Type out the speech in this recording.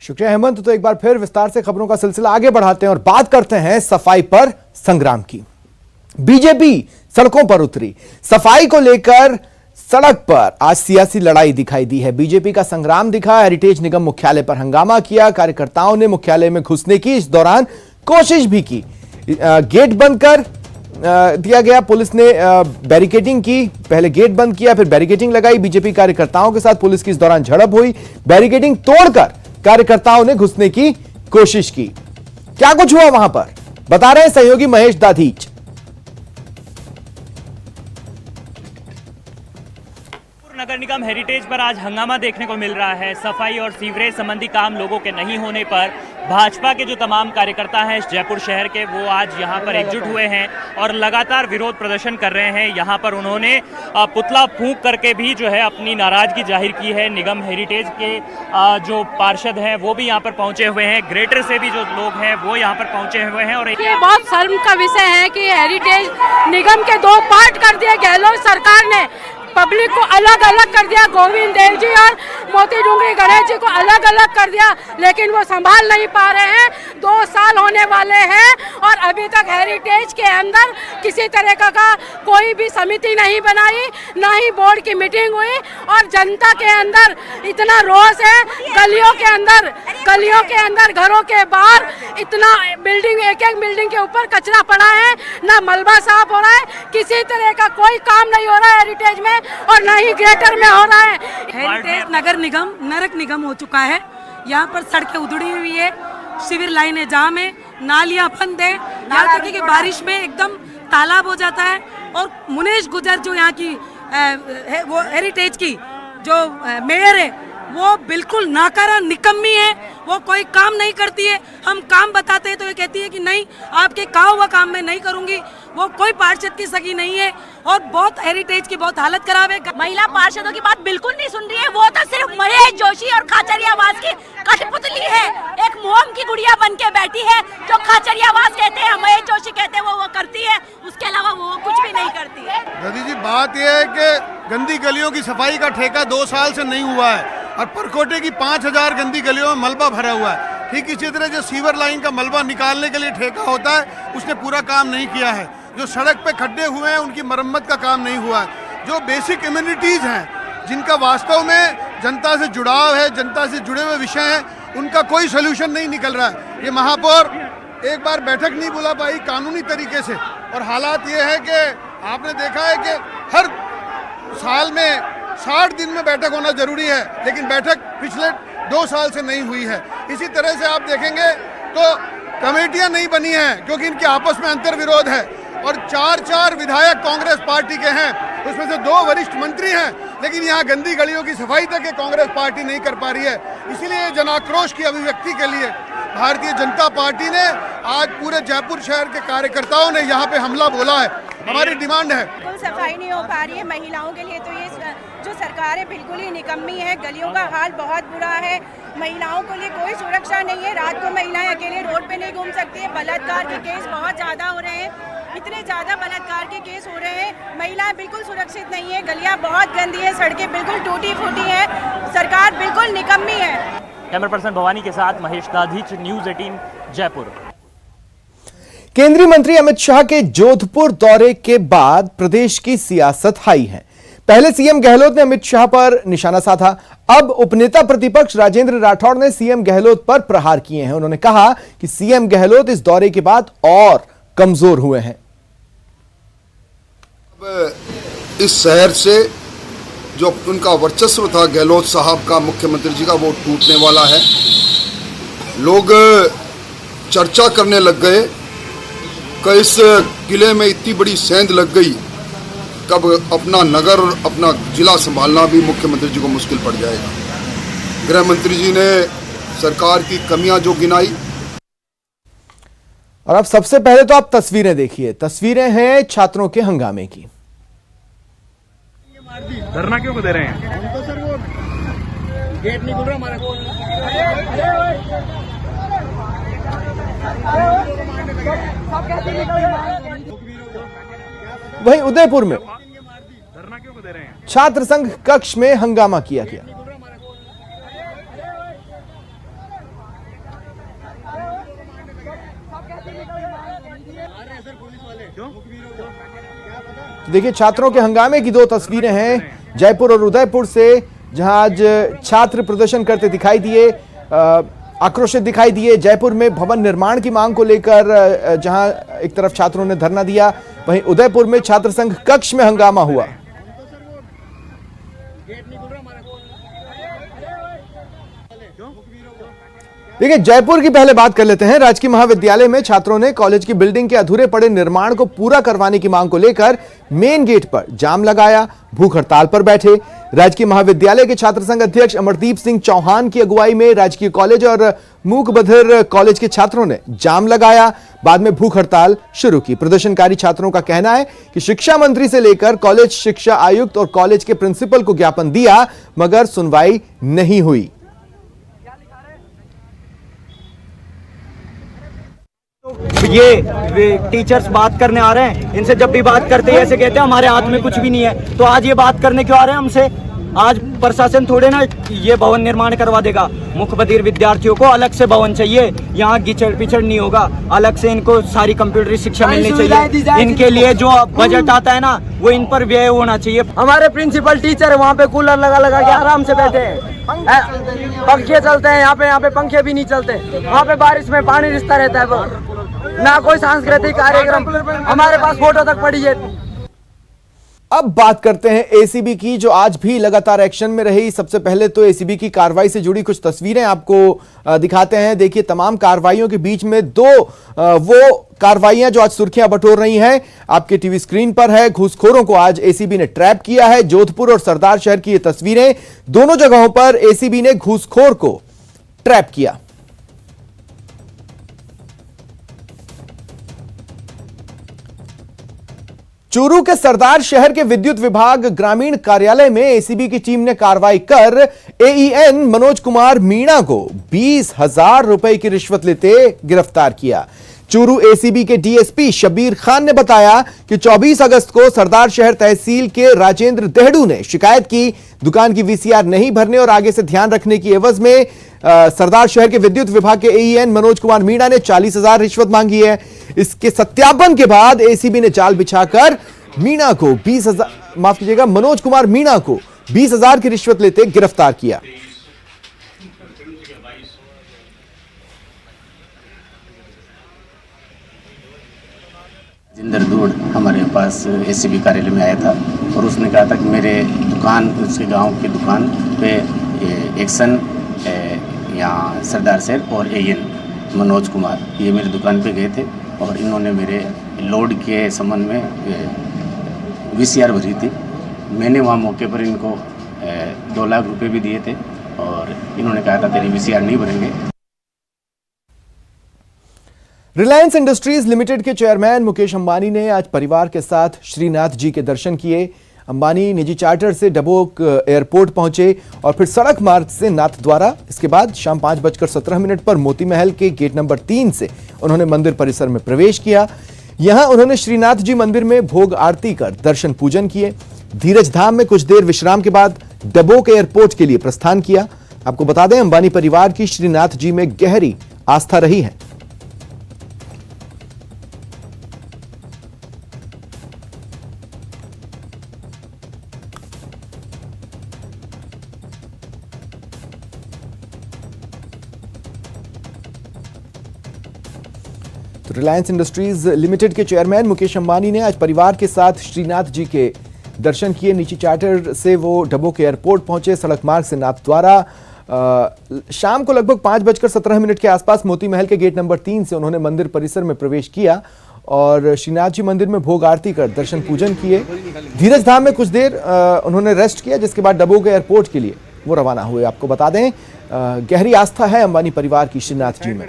शुक्रिया हेमंत। तो एक बार फिर विस्तार से खबरों का सिलसिला आगे बढ़ाते हैं और बात करते हैं सफाई पर संग्राम की। बीजेपी सड़कों पर उतरी, सफाई को लेकर सड़क पर आज सियासी लड़ाई दिखाई दी है। बीजेपी का संग्राम दिखा। हेरिटेज निगम मुख्यालय पर हंगामा किया, कार्यकर्ताओं ने मुख्यालय में घुसने की इस दौरान कोशिश भी की। गेट बंद कर दिया गया, पुलिस ने बैरिकेडिंग की। पहले गेट बंद किया, फिर बैरिकेडिंग लगाई। बीजेपी कार्यकर्ताओं के साथ पुलिस की इस दौरान झड़प हुई। बैरिकेडिंग तोड़कर कार्यकर्ताओं ने घुसने की कोशिश की। क्या कुछ हुआ वहां पर, बता रहे हैं सहयोगी महेश दाधीच। नगर निगम हेरिटेज पर आज हंगामा देखने को मिल रहा है। सफाई और सीवरेज संबंधी काम लोगों के नहीं होने पर भाजपा के जो तमाम कार्यकर्ता हैं जयपुर शहर के, वो आज यहां पर एकजुट हुए हैं और लगातार विरोध प्रदर्शन कर रहे हैं। यहां पर उन्होंने पुतला फूंक करके भी जो है अपनी नाराजगी जाहिर की है। निगम हेरिटेज के जो पार्षद हैं वो भी यहां पर पहुंचे हुए हैं। ग्रेटर से भी जो लोग हैं वो यहां पर पहुंचे हुए हैं। और ये बहुत शर्म का विषय है कि हेरिटेज निगम के दो पार्ट कर दिए गहलोत सरकार ने। पब्लिक को अलग अलग कर दिया, गोविंद देव जी और मोती डूंगरी गणेश जी को अलग अलग कर दिया, लेकिन वो संभाल नहीं पा रहे हैं। 2 साल होने वाले हैं और अभी तक हेरिटेज के अंदर किसी तरह का कोई भी समिति नहीं बनाई, ना ही बोर्ड की मीटिंग हुई। और जनता के अंदर इतना रोष है, गलियों के अंदर घरों के बाहर इतना बिल्डिंग, एक बिल्डिंग के ऊपर कचरा पड़ा है, ना मलबा साफ हो रहा है, किसी तरह का कोई काम नहीं हो रहा है हेरिटेज में और न ही ग्रेटर में हो रहा है। हेरिटेज नगर निगम नरक निगम हो चुका है। यहाँ पर सड़कें उधड़ी हुई है, सिविल लाइनें जाम है, नालियां बंद है। यहाँ तक कि बारिश में एकदम तालाब हो जाता है। और मुनेश गुजर जो यहाँ की वो हेरिटेज की जो मेयर है वो बिल्कुल नाकारा निकम्मी है। वो कोई काम नहीं करती है। हम काम बताते हैं तो ये कहती है कि नहीं, आपके कहा हुआ काम मैं नहीं करूंगी। वो कोई पार्षद की सगी नहीं है और बहुत हेरिटेज की बहुत हालत खराब है। महिला पार्षदों की बात बिल्कुल नहीं सुन रही है। वो तो सिर्फ महेश जोशी और खाचरियावास की कठपुतली है। एक मोम की गुड़िया बन के बैठी है। जो खाचरियावास कहते हैं, महेश जोशी कहते हैं, वो करती है। उसके अलावा वो कुछ भी नहीं करती है। दादी जी, बात यह है कि गंदी गलियों की सफाई का ठेका 2 साल से नहीं हुआ है और परकोटे की 5000 गंदी गलियों में मलबा भरा हुआ है। ठीक इसी तरह जो सीवर लाइन का मलबा निकालने के लिए ठेका होता है, उसने पूरा काम नहीं किया है। जो सड़क पे खड्डे हुए हैं उनकी मरम्मत का काम नहीं हुआ है। जो बेसिक इम्यूनिटीज हैं, जिनका वास्तव में जनता से जुड़ाव है, जनता से जुड़े हुए विषय हैं, उनका कोई सोल्यूशन नहीं निकल रहा है। ये महापौर एक बार बैठक नहीं बुला पाई कानूनी तरीके से। और हालात ये है कि आपने देखा है कि हर साल में 60 दिन में बैठक होना जरूरी है, लेकिन बैठक पिछले 2 साल से नहीं हुई है। इसी तरह से आप देखेंगे तो कमेटियां नहीं बनी हैं क्योंकि इनके आपस में अंतर विरोध है। और 4 विधायक कांग्रेस पार्टी के हैं, उसमें से 2 वरिष्ठ मंत्री हैं, लेकिन यहाँ गंदी गलियों की सफाई तक ये कांग्रेस पार्टी नहीं कर पा रही है। इसीलिए जनाक्रोश की अभिव्यक्ति के लिए भारतीय जनता पार्टी ने आज पूरे जयपुर शहर के कार्यकर्ताओं ने यहाँ पे हमला बोला है। हमारी डिमांड है, बिल्कुल सफाई नहीं हो पा रही है महिलाओं के लिए। तो ये जो सरकार है बिल्कुल ही निकम्मी है। गलियों का हाल बहुत बुरा है। महिलाओं के लिए कोई सुरक्षा नहीं है। रात को महिलाएं अकेले रोड पे नहीं घूम सकती है। बलात्कार के केस बहुत ज़्यादा हो रहे हैं, इतने ज़्यादा बलात्कार के केस हो रहे हैं। महिलाएं बिल्कुल सुरक्षित नहीं है। गलियां बहुत गंदी है, सड़कें बिल्कुल टूटी फूटी है। सरकार बिल्कुल निकम्मी है। कैमरा पर्सन भवानी के साथ महेश दाधीच, न्यूज़ 18 जयपुर। केंद्रीय मंत्री अमित शाह के जोधपुर दौरे के बाद प्रदेश की सियासत हाई है। पहले सीएम गहलोत ने अमित शाह पर निशाना साधा, अब उपनेता प्रतिपक्ष राजेंद्र राठौड़ ने सीएम गहलोत पर प्रहार किए हैं। उन्होंने कहा कि सीएम गहलोत इस दौरे के बाद और कमजोर हुए हैं। इस शहर से जो उनका वर्चस्व था गहलोत साहब का, मुख्यमंत्री जी का, वो टूटने वाला है। लोग चर्चा करने लग गए कि इस किले में इतनी बड़ी सेंध लग गई, कब अपना नगर और अपना जिला संभालना भी मुख्यमंत्री जी को मुश्किल पड़ जाएगा। गृह मंत्री जी ने सरकार की कमियां जो गिनाई। और अब सबसे पहले तो आप तस्वीरें देखिए। तस्वीरें हैं छात्रों के हंगामे की। धरना क्यों दे रहे हैं? हम तो सर वो गेट नहीं खुल रहा हमारा। वहीं उदयपुर में धरना क्यों दे रहे हैं? छात्र संघ कक्ष में हंगामा किया गया। तो देखिए छात्रों के हंगामे की दो तस्वीरें हैं जयपुर और उदयपुर से, जहां आज छात्र प्रदर्शन करते दिखाई दिए, आक्रोशित दिखाई दिए। जयपुर में भवन निर्माण की मांग को लेकर जहां एक तरफ छात्रों ने धरना दिया, वहीं उदयपुर में छात्र संघ कक्ष में हंगामा हुआ। देखिए जयपुर की पहले बात कर लेते हैं। राजकीय महाविद्यालय में छात्रों ने कॉलेज की बिल्डिंग के अधूरे पड़े निर्माण को पूरा करवाने की मांग को लेकर मेन गेट पर जाम लगाया, भूख हड़ताल पर बैठे। राजकीय महाविद्यालय के छात्र संघ अध्यक्ष अमरदीप सिंह चौहान की अगुवाई में राजकीय कॉलेज और मूक बधिर कॉलेज के छात्रों ने जाम लगाया, बाद में भूख हड़ताल शुरू की। प्रदर्शनकारी छात्रों का कहना है कि शिक्षा मंत्री से लेकर कॉलेज शिक्षा आयुक्त और कॉलेज के प्रिंसिपल को ज्ञापन दिया, मगर सुनवाई नहीं हुई। ये टीचर्स बात करने आ रहे हैं, इनसे जब भी बात करते हैं ऐसे कहते हैं हमारे हाथ में कुछ भी नहीं है, तो आज ये बात करने क्यों आ रहे हैं हमसे? आज प्रशासन थोड़े ना ये भवन निर्माण करवा देगा। मुख्य बधिर विद्यार्थियों को अलग से भवन चाहिए, यहाँ गिचड़ पिछड़ नहीं होगा, अलग से इनको सारी कंप्यूटर शिक्षा मिलनी चाहिए। इनके लिए जो बजट आता है ना वो इन पर व्यय होना चाहिए। हमारे प्रिंसिपल टीचर वहाँ पे कूलर लगा लगा के आराम से बैठे हैं, पंखे चलते हैं, यहाँ पे पंखे भी नहीं चलते। वहाँ पे बारिश में पानी रिसता रहता है, ना कोई सांस्कृतिक कार्यक्रम, हमारे पास फोटो तक पड़ी है। अब बात करते हैं एसीबी की, जो आज भी लगातार एक्शन में रही। सबसे पहले तो एसीबी की कार्रवाई से जुड़ी कुछ तस्वीरें आपको दिखाते हैं। देखिए तमाम कार्रवाइयों के बीच में दो वो कार्रवाइयां जो आज सुर्खियां बटोर रही हैं आपके टीवी स्क्रीन पर है। घूसखोरों को आज एसीबी ने ट्रैप किया है। जोधपुर और सरदार शहर की ये तस्वीरें, दोनों जगहों पर एसीबी ने घूसखोर को ट्रैप किया। चूरू के सरदार शहर के विद्युत विभाग ग्रामीण कार्यालय में एसीबी की टीम ने कार्रवाई कर एईएन मनोज कुमार मीणा को 20,000 रुपए की रिश्वत लेते गिरफ्तार किया। चूरू एसीबी के डीएसपी शबीर खान ने बताया कि 24 अगस्त को सरदार शहर तहसील के राजेंद्र देहड़ू ने शिकायत की, दुकान की वीसीआर नहीं भरने और आगे से ध्यान रखने की एवज में सरदार शहर के विद्युत विभाग के एईएन मनोज कुमार मीणा ने 40,000 रिश्वत मांगी है। इसके सत्यापन के बाद एसीबी ने जाल बिछाकर मीणा को 20,000, माफ कीजिएगा, मनोज कुमार मीणा को 20,000 की रिश्वत लेते गिरफ्तार किया। जिंदर दूड़ हमारे पास एसीबी कार्यालय में आया था और उसने कहा था कि मेरे दुकान, उसके गांव की दुकान पे एक्शन यहाँ सरदार शहर और एएन मनोज कुमार ये मेरी दुकान पे गए थे और इन्होंने मेरे लोड के संबंध में वीसीआर भरी थी। मैंने वहाँ मौके पर इनको 2 लाख रुपए भी दिए थे और इन्होंने कहा था तेरी वीसीआर नहीं भरेंगे। रिलायंस इंडस्ट्रीज लिमिटेड के चेयरमैन मुकेश अंबानी ने आज परिवार के साथ श्रीनाथ जी के दर्शन किए। अंबानी निजी चार्टर से डबोक एयरपोर्ट पहुंचे और फिर सड़क मार्ग से नाथद्वारा। इसके बाद शाम 5:17 पर मोती महल के गेट नंबर 3 से उन्होंने मंदिर परिसर में प्रवेश किया। यहां उन्होंने श्रीनाथ जी मंदिर में भोग आरती कर दर्शन पूजन किए। धीरज धाम में कुछ देर विश्राम के बाद डबोक एयरपोर्ट के लिए प्रस्थान किया। आपको बता दें अंबानी परिवार की श्रीनाथ जी में गहरी आस्था रही है। तो रिलायंस इंडस्ट्रीज लिमिटेड के चेयरमैन मुकेश अंबानी ने आज परिवार के साथ श्रीनाथ जी के दर्शन किए। निजी चार्टर से वो डबोक एयरपोर्ट पहुंचे। सड़क मार्ग से नाथद्वारा शाम को लगभग 5:17 के आसपास मोती महल के गेट नंबर 3 से उन्होंने मंदिर परिसर में प्रवेश किया और श्रीनाथ जी मंदिर में भोग आरती कर दर्शन पूजन किए। धीरज धाम में कुछ देर उन्होंने रेस्ट किया, जिसके बाद डबोक एयरपोर्ट के लिए वो रवाना हुए। आपको बता दें गहरी आस्था है अंबानी परिवार की श्रीनाथ जी में।